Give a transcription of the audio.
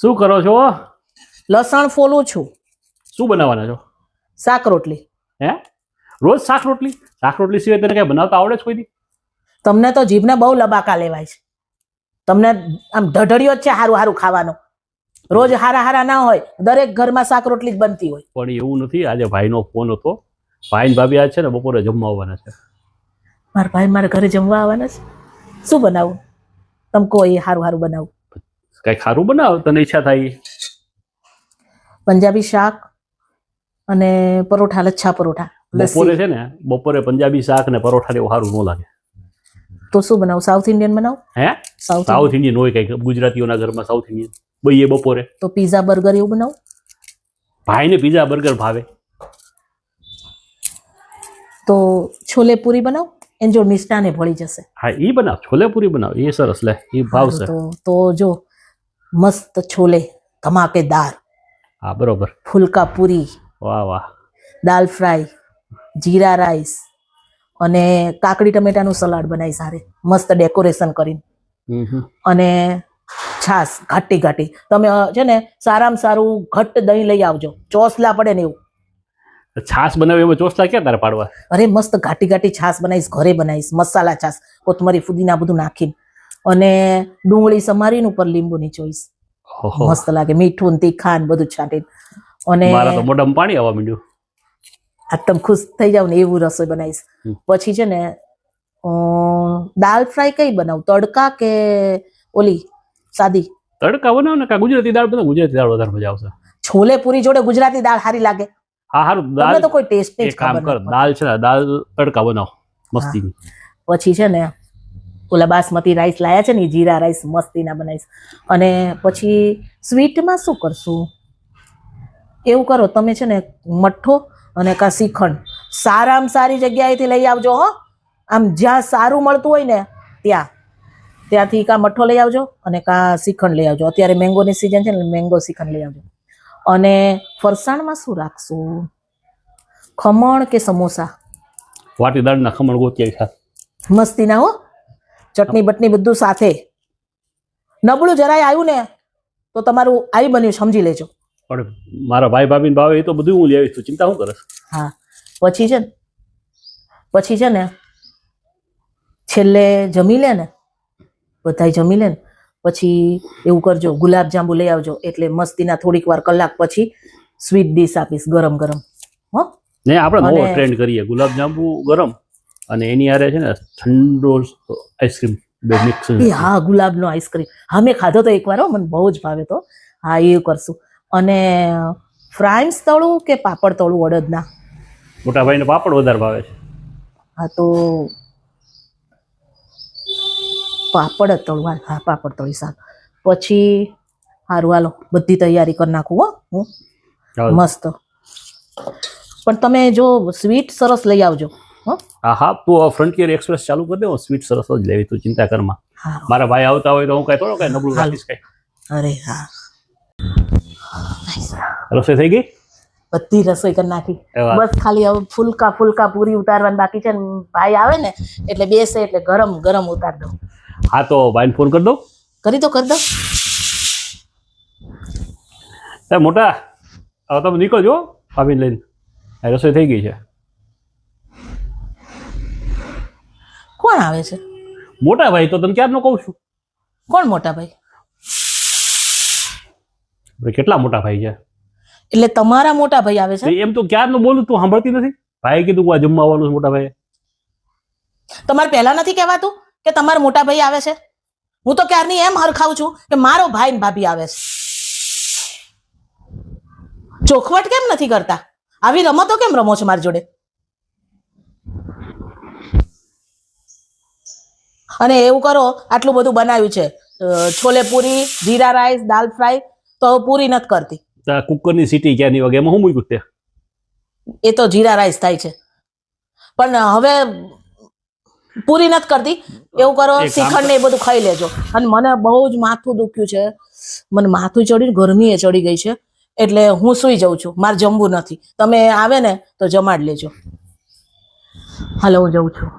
શું કરો છો? લસણ ફોલું છું. શું બનાવવાના છો? શાક રોટલી. હે? રોજ શાક રોટલી? શાક રોટલી સિવાય તને કઈ બનાવતા આવડે છે કોઈ દી? તમને તો જીભને બહુ લબાકા લેવાય છે. તમને આમ ઢઢળિયો જ છે હારું હારું ખાવાનો. રોજ હારા હારા ના હોય, દરેક ઘરમાં શાક રોટલી જ બનતી હોય. પણ એવું નથી. આજે ભાઈનો ફોન હતો. ભાઈ ને ભાભી આજ છે ને બપોરે જમવા આવવાના છે. મારા ભાઈ મારા ઘરે જમવા આવવાના છે. શું બનાવું? તમે કહો એ હારું હારું બનાવું. કઈ ખારું બનાવ તને ઈચ્છા થાય. પંજાબી શાક અને પરોઠા, લચ્છા પરોઠા. બપોરે છે ને પંજાબી શાક ને પરોઠા એવું સારું ન લાગે. તો શું બનાવું? સાઉથ ઇન્ડિયન બનાવું? હે? સાઉથ ઇન્ડિયન હોય કઈ ગુજરાતીઓના ઘરમાં સાઉથ ઇન્ડિયન બઈએ બપોરે. તો પીઝા બર્ગર એવું બનાવું? ભાઈને પીઝા બર્ગર ભાવે. તો છોલે પૂરી બનાવ, એન જો મિષ્ટાને ભળી જશે. હા ઈ બનાવ, છોલે પૂરી બનાવ, એ સરસ લે, ઈ ભાવશે. તો જો મસ્ત છોલે ધમાકેદાર. હા બરોબર. ફુલકા પૂરી, વાહ વાહ. દાલ ફ્રાય, જીરા રાઈસ અને કાકડી ટમેટાનું સલાડ બનાવી સારે મસ્ત ડેકોરેશન કરીને. અને છાસ ઘાટી ઘાટી. તમે છે ને સારામાં સારું ઘટ્ટ દહીં લઈ આવજો, ચોસલા પડે ને એવું. છાસ બનાવે એમાં ચોસલા ક્યાં તારે પાડવા? અરે મસ્ત ઘાટી ઘાટી છાસ બનાવીશ, ઘરે બનાવીશ, મસાલા છાસ, કોથમરી ફુદીના બધું નાખીને, અને ડુંગળી સમારીને ઉપર લીંબુ નીચોઈશ. મસ્ત લાગે, મીઠું તીખા ને બધું છાંટીને. અને મારા તો મોઢામાં પાણી આવવા માંડ્યું. આ તમે ખુશ થઈ જાવ ને એવું રસોઈ બનાવીશ. પછી છે ને દાલ ફ્રાય કઈ બનાવું? તડકા કે ઓલી સાદી? તડકા બનાવ ને, કા ગુજરાતી દાળ બનાવ. ગુજરાતી દાળ વધારે મજા આવશે. છોલે પૂરી જોડે ગુજરાતી દાળ સારી લાગે. હા હારું. દાળ તો કોઈ ટેસ્ટ નહીં. કામ કર, દાળ છે ને દાળ તડકા બનાવ મસ્તીની. પછી છે ને ઓલા બાસમતી રાઈસ લાયા છે ને, જીરા રાઈસ મસ્તીના બનાવીશ. અને પછી સ્વીટમાં શું કરશું? એવું કરો તમે છે ને મઠ્ઠો અને કા શ્રીખંડ સારામાં સારી જગ્યાએથી લઈ આવજો હો. આમ જ્યાં સારું મળતું હોય ને ત્યાંથી કા મઠ્ઠો લઈ આવજો અને કા શ્રીખંડ લઈ આવજો. અત્યારે મેંગોની સિઝન છે ને, મેંગો શ્રીખંડ લઈ આવજો. અને ફરસાણમાં શું રાખશું? ખમણ કે સમોસા? વાટી દાળના ખમણ ગોતી સાથે મસ્તીના હો, ચટણી બટણી બધું સાથે. નબળું જરાય આવ્યું ને તો તમારું આવી બન્યું સમજી લેજો. પણ મારા ભાઈ ભાભીને ભાવે એ તો બધું હું લઈ આવીશ, તું ચિંતા શું કરસ? હા પછી છે ને છેલ્લે જમી લે ને, બધાય જમી લે ને પછી એવું કરજો, ગુલાબ જાંબુ લઈ આવજો. એટલે મસ્તીના થોડીક વાર કલાક પછી સ્વીટ ડીશ આપીશ ગરમ ગરમ. હો ને આપણે નવો ટ્રેન્ડ કરીએ, ગુલાબ જાંબુ ગરમ અને એની આરે છે ને ઠંડો આઈસ્ક્રીમ બે મિક્સ. હા ગુલાબનો આઈસ્ક્રીમ, હા મેં ખાધો તો એકવાર હો, મને બહુ જ ભાવે તો. હા એવું કરશું. અને ફ્રાઈસ તળું કે પાપડ તળું અડદના? મોટા ભાઈને પાપડ વધારે ભાવે છે. હા તો પાપડ જ તળું. હા પાપડ તળી સારું. પછી સારું હાલો બધી તૈયારી કરી નાખું હો હું મસ્ત. પણ તમે જો સ્વીટ સરસ લઈ આવજો. હા હા, તું ફ્રન્ટિયર એક્સપ્રેસ ચાલુ કરી દે, સ્વીટ સરસ જ લેવી, તું ચિંતા કરમાં. મારા ભાઈ આવતા હોય તો હું કઈ થોડો કઈ નબળું રાખીશ કઈ. અરે હા, રસોઈ થઈ ગઈ? બધી રસોઈ કરી નાખી. બસ ખાલી હવે ફુલકા પૂરી ઉતારવાની બાકી છે ને. ભાઈ આવે ને એટલે બેસે એટલે ગરમ ગરમ ઉતાર દો. હા તો ભાઈને ફોન કરી દઉં. કરી દો. મોટા હવે તમે નીકળજો ભાભીને લઈને, રસોઈ થઈ ગઈ છે. કોણ આવે છે? મોટા ભાઈ. તો તને ક્યારનો કહું છું. કોણ મોટા ભાઈ? કેટલા મોટા ભાઈ છે? એટલે તમારા મોટા ભાઈ આવે છે? એમ તો ક્યારનું બોલું, તું સાંભળતી નથી? ભાઈ કીધું આ જમવા આવવાનું છે મોટા ભાઈ. તમારે પહેલા નથી કહેવાતું કે તમારા મોટા ભાઈ આવે છે? હું તો ક્યારની એમ હરખાવું છું કે મારો ભાઈ ને ભાભી આવે છે. ચોખવટ કેમ નથી કરતા? આવી રમતો કેમ રમો છો મારી જોડે? અને એવું કરો, આટલું બધું બનાવ્યું છે, છોલે પૂરી, જીરા રાઈસ, દાલ ફ્રાય, તો પૂરી નથી કરતી. કુકરની સીટી ક્યાંની વાગે એમાં હું મૂક્યું તે? એ તો જીરા રાઈસ થાય છે, પણ હવે પૂરી નથી કરતી. એવું કરો, શ્રીખંડ ને એ બધું ખાઈ લેજો. અને મને બહુ જ માથું દુખ્યું છે, મને માથું ચડી, ગરમી એ ચડી ગઈ છે, એટલે હું સુઈ જાઉં છું. મારે જમવું નથી. તમે આવે ને તો જમાડ લેજો. હાલો હું જઉં છું.